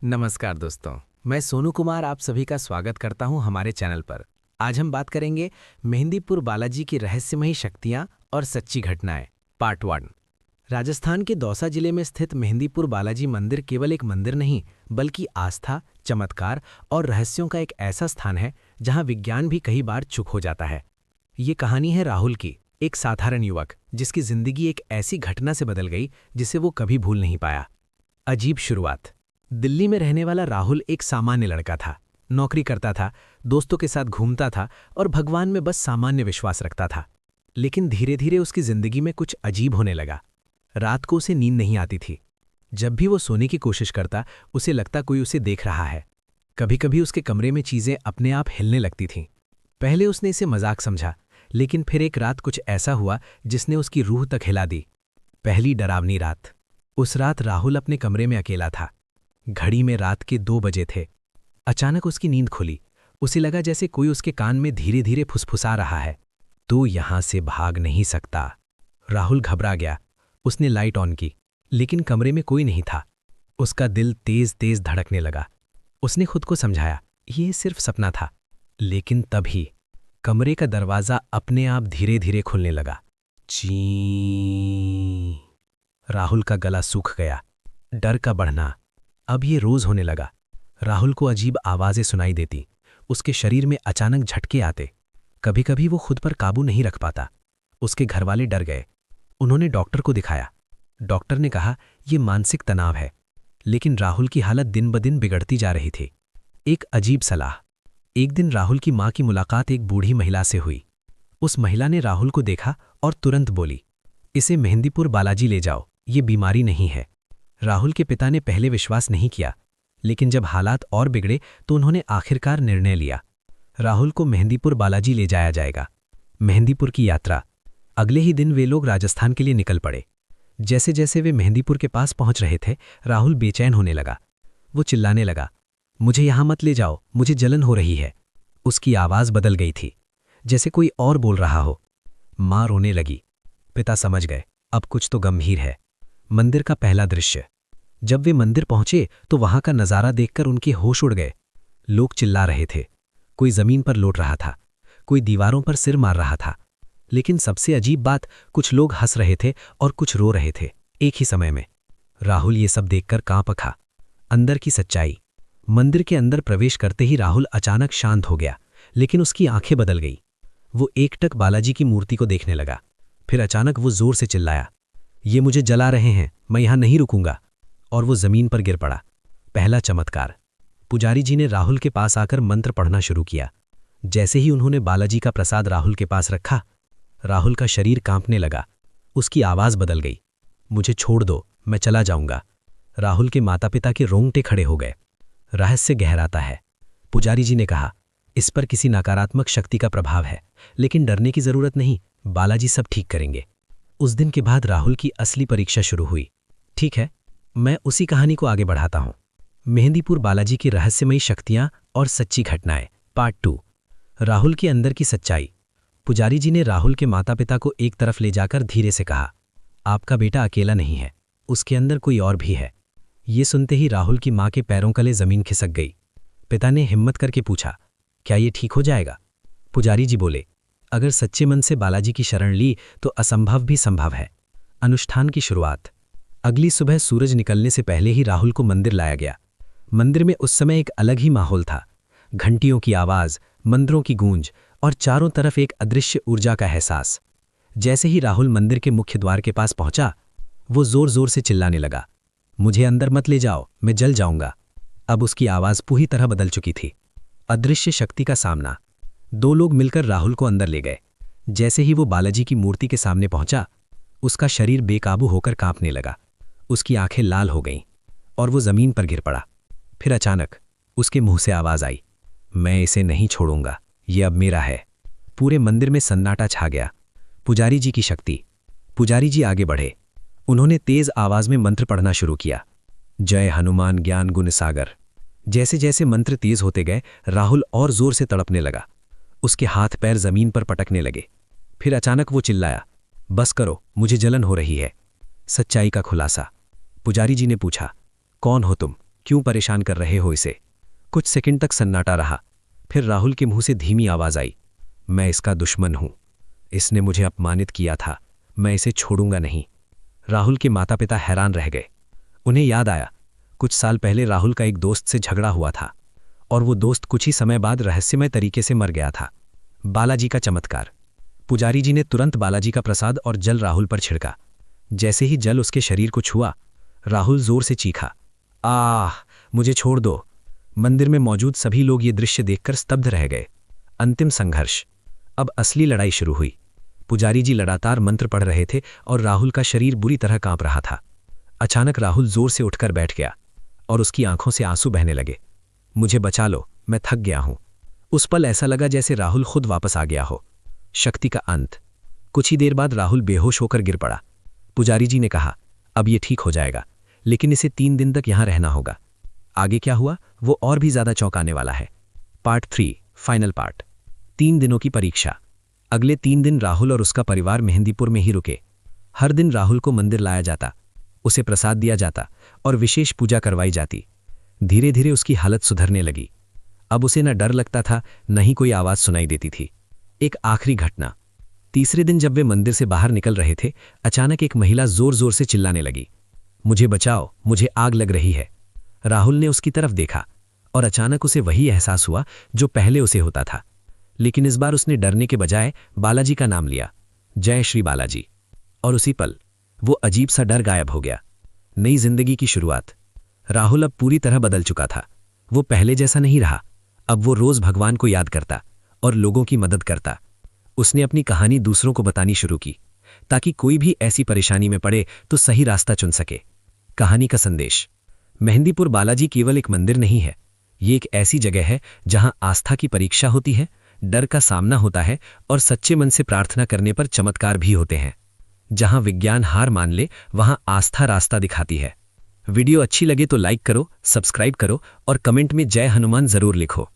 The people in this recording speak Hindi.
नमस्कार दोस्तों, मैं सोनू कुमार आप सभी का स्वागत करता हूं हमारे चैनल पर। आज हम बात करेंगे मेहंदीपुर बालाजी की रहस्यमयी शक्तियां और सच्ची घटनाएं, पार्ट 1। राजस्थान के दौसा जिले में स्थित मेहंदीपुर बालाजी मंदिर केवल एक मंदिर नहीं, बल्कि आस्था, चमत्कार और रहस्यों का एक ऐसा स्थान है जहां विज्ञान भी कई बार चुप हो जाता है। ये कहानी है राहुल की, एक साधारण युवक जिसकी जिंदगी एक ऐसी घटना से बदल गई जिसे वो कभी भूल नहीं पाया। अजीब शुरुआत। दिल्ली में रहने वाला राहुल एक सामान्य लड़का था। नौकरी करता था, दोस्तों के साथ घूमता था और भगवान में बस सामान्य विश्वास रखता था। लेकिन धीरे धीरे उसकी जिंदगी में कुछ अजीब होने लगा। रात को उसे नींद नहीं आती थी। जब भी वो सोने की कोशिश करता, उसे लगता कोई उसे देख रहा है। कभी कभी उसके कमरे में चीजें अपने आप हिलने लगती थीं। पहले उसने इसे मजाक समझा, लेकिन फिर एक रात कुछ ऐसा हुआ जिसने उसकी रूह तक हिला दी। पहली डरावनी रात। उस रात राहुल अपने कमरे में अकेला था। घड़ी में रात के 2 बजे थे। अचानक उसकी नींद खुली। उसे लगा जैसे कोई उसके कान में धीरे धीरे फुसफुसा रहा है, तू यहां से भाग नहीं सकता। राहुल घबरा गया। उसने लाइट ऑन की, लेकिन कमरे में कोई नहीं था। उसका दिल तेज तेज धड़कने लगा। उसने खुद को समझाया, ये सिर्फ सपना था। लेकिन तभी कमरे का दरवाजा अपने आप धीरे धीरे खुलने लगा। ची। राहुल का गला सूख गया। डर का बढ़ना अब ये रोज होने लगा। राहुल को अजीब आवाजें सुनाई देती। उसके शरीर में अचानक झटके आते। कभी कभी वो खुद पर काबू नहीं रख पाता। उसके घरवाले डर गए। उन्होंने डॉक्टर को दिखाया। डॉक्टर ने कहा ये मानसिक तनाव है। लेकिन राहुल की हालत दिन ब दिन बिगड़ती जा रही थी। एक अजीब सलाह। एक दिन राहुल की मां की मुलाकात एक बूढ़ी महिला से हुई। उस महिला ने राहुल को देखा और तुरंत बोली, इसे मेहंदीपुर बालाजी ले जाओ, ये बीमारी नहीं है। राहुल के पिता ने पहले विश्वास नहीं किया, लेकिन जब हालात और बिगड़े तो उन्होंने आखिरकार निर्णय लिया। राहुल को मेहंदीपुर बालाजी ले जाया जाएगा। मेहंदीपुर की यात्रा। अगले ही दिन वे लोग राजस्थान के लिए निकल पड़े। जैसे जैसे वे मेहंदीपुर के पास पहुंच रहे थे, राहुल बेचैन होने लगा। वो चिल्लाने लगा, मुझे यहां मत ले जाओ, मुझे जलन हो रही है। उसकी आवाज बदल गई थी, जैसे कोई और बोल रहा हो। मां रोने लगी। पिता समझ गए, अब कुछ तो गंभीर है। मंदिर का पहला दृश्य। जब वे मंदिर पहुंचे तो वहां का नजारा देखकर उनके होश उड़ गए। लोग चिल्ला रहे थे। कोई जमीन पर लौट रहा था, कोई दीवारों पर सिर मार रहा था। लेकिन सबसे अजीब बात, कुछ लोग हंस रहे थे और कुछ रो रहे थे एक ही समय में। राहुल ये सब देखकर कांप उठा। अंदर की सच्चाई। मंदिर के अंदर प्रवेश करते ही राहुल अचानक शांत हो गया, लेकिन उसकी आंखें बदल गई। वो एकटक बालाजी की मूर्ति को देखने लगा। फिर अचानक वो जोर से चिल्लाया, ये मुझे जला रहे हैं, मैं यहां नहीं रुकूंगा। और वो जमीन पर गिर पड़ा। पहला चमत्कार। पुजारी जी ने राहुल के पास आकर मंत्र पढ़ना शुरू किया। जैसे ही उन्होंने बालाजी का प्रसाद राहुल के पास रखा, राहुल का शरीर कांपने लगा। उसकी आवाज बदल गई, मुझे छोड़ दो, मैं चला जाऊंगा। राहुल के माता पिता के रोंगटे खड़े हो गए। रहस्य गहराता है। पुजारी जी ने कहा, इस पर किसी नकारात्मक शक्ति का प्रभाव है, लेकिन डरने की जरूरत नहीं, बालाजी सब ठीक करेंगे। उस दिन के बाद राहुल की असली परीक्षा शुरू हुई। ठीक है, मैं उसी कहानी को आगे बढ़ाता हूं। मेहंदीपुर बालाजी की रहस्यमयी शक्तियां और सच्ची घटनाएं, पार्ट 2। राहुल के अंदर की सच्चाई। पुजारी जी ने राहुल के माता पिता को एक तरफ ले जाकर धीरे से कहा, आपका बेटा अकेला नहीं है, उसके अंदर कोई और भी है। ये सुनते ही राहुल की मां के पैरों तले जमीन खिसक गई। पिता ने हिम्मत करके पूछा, क्या ये ठीक हो जाएगा? पुजारी जी बोले, अगर सच्चे मन से बालाजी की शरण ली तो असंभव भी संभव है। अनुष्ठान की शुरुआत। अगली सुबह सूरज निकलने से पहले ही राहुल को मंदिर लाया गया। मंदिर में उस समय एक अलग ही माहौल था। घंटियों की आवाज, मंत्रों की गूंज और चारों तरफ एक अदृश्य ऊर्जा का एहसास। जैसे ही राहुल मंदिर के मुख्य द्वार के पास पहुंचा, वो जोर जोर से चिल्लाने लगा, मुझे अंदर मत ले जाओ, मैं जल जाऊंगा। अब उसकी आवाज पूरी तरह बदल चुकी थी। अदृश्य शक्ति का सामना। 2 लोग मिलकर राहुल को अंदर ले गए। जैसे ही वो बालाजी की मूर्ति के सामने पहुंचा, उसका शरीर बेकाबू होकर कांपने लगा। उसकी आंखें लाल हो गईं और वो जमीन पर गिर पड़ा। फिर अचानक उसके मुंह से आवाज आई, मैं इसे नहीं छोड़ूंगा, ये अब मेरा है। पूरे मंदिर में सन्नाटा छा गया। पुजारी जी की शक्ति। पुजारी जी आगे बढ़े। उन्होंने तेज आवाज में मंत्र पढ़ना शुरू किया, जय हनुमान ज्ञान गुण सागर। जैसे जैसे मंत्र तेज होते गए, राहुल और जोर से तड़पने लगा। उसके हाथ पैर जमीन पर पटकने लगे। फिर अचानक वो चिल्लाया, बस करो, मुझे जलन हो रही है। सच्चाई का खुलासा। पुजारी जी ने पूछा, कौन हो तुम, क्यों परेशान कर रहे हो इसे? कुछ सेकंड तक सन्नाटा रहा। फिर राहुल के मुंह से धीमी आवाज आई, मैं इसका दुश्मन हूं। इसने मुझे अपमानित किया था, मैं इसे छोड़ूंगा नहीं। राहुल के माता पिता हैरान रह गए। उन्हें याद आया, कुछ साल पहले राहुल का एक दोस्त से झगड़ा हुआ था और वो दोस्त कुछ ही समय बाद रहस्यमय तरीके से मर गया था। बालाजी का चमत्कार। पुजारी जी ने तुरंत बालाजी का प्रसाद और जल राहुल पर छिड़का। जैसे ही जल उसके शरीर को छुआ, राहुल जोर से चीखा, आह, मुझे छोड़ दो। मंदिर में मौजूद सभी लोग ये दृश्य देखकर स्तब्ध रह गए। अंतिम संघर्ष। अब असली लड़ाई शुरू हुई। पुजारी जी लगातार मंत्र पढ़ रहे थे और राहुल का शरीर बुरी तरह कांप रहा था। अचानक राहुल जोर से उठकर बैठ गया और उसकी आंखों से आंसू बहने लगे। मुझे बचा लो, मैं थक गया हूं। उस पल ऐसा लगा जैसे राहुल खुद वापस आ गया हो। शक्ति का अंत। कुछ ही देर बाद राहुल बेहोश होकर गिर पड़ा। पुजारी जी ने कहा, अब ये ठीक हो जाएगा, लेकिन इसे 3 दिन तक यहां रहना होगा। आगे क्या हुआ वो और भी ज्यादा चौंकाने वाला है। Part 3, final part. 3 दिनों की परीक्षा। अगले 3 दिन राहुल और उसका परिवार मेहंदीपुर में ही रुके। हर दिन राहुल को मंदिर लाया जाता, उसे प्रसाद दिया जाता और विशेष पूजा करवाई जाती। धीरे धीरे उसकी हालत सुधरने लगी। अब उसे न डर लगता था, न ही कोई आवाज सुनाई देती थी। एक आखिरी घटना। तीसरे दिन जब वे मंदिर से बाहर निकल रहे थे, अचानक एक महिला जोर जोर से चिल्लाने लगी, मुझे बचाओ, मुझे आग लग रही है। राहुल ने उसकी तरफ देखा और अचानक उसे वही एहसास हुआ जो पहले उसे होता था, लेकिन इस बार उसने डरने के बजाय बालाजी का नाम लिया, जय श्री बालाजी। और उसी पल वो अजीब सा डर गायब हो गया। नई जिंदगी की शुरुआत। राहुल अब पूरी तरह बदल चुका था। वो पहले जैसा नहीं रहा। अब वो रोज भगवान को याद करता और लोगों की मदद करता। उसने अपनी कहानी दूसरों को बतानी शुरू की, ताकि कोई भी ऐसी परेशानी में पड़े तो सही रास्ता चुन सके। कहानी का संदेश। मेहंदीपुर बालाजी केवल एक मंदिर नहीं है, ये एक ऐसी जगह है जहां आस्था की परीक्षा होती है, डर का सामना होता है और सच्चे मन से प्रार्थना करने पर चमत्कार भी होते हैं। जहां विज्ञान हार मान ले, वहां आस्था रास्ता दिखाती है। वीडियो अच्छी लगे तो लाइक करो, सब्सक्राइब करो और कमेंट में जय हनुमान जरूर लिखो।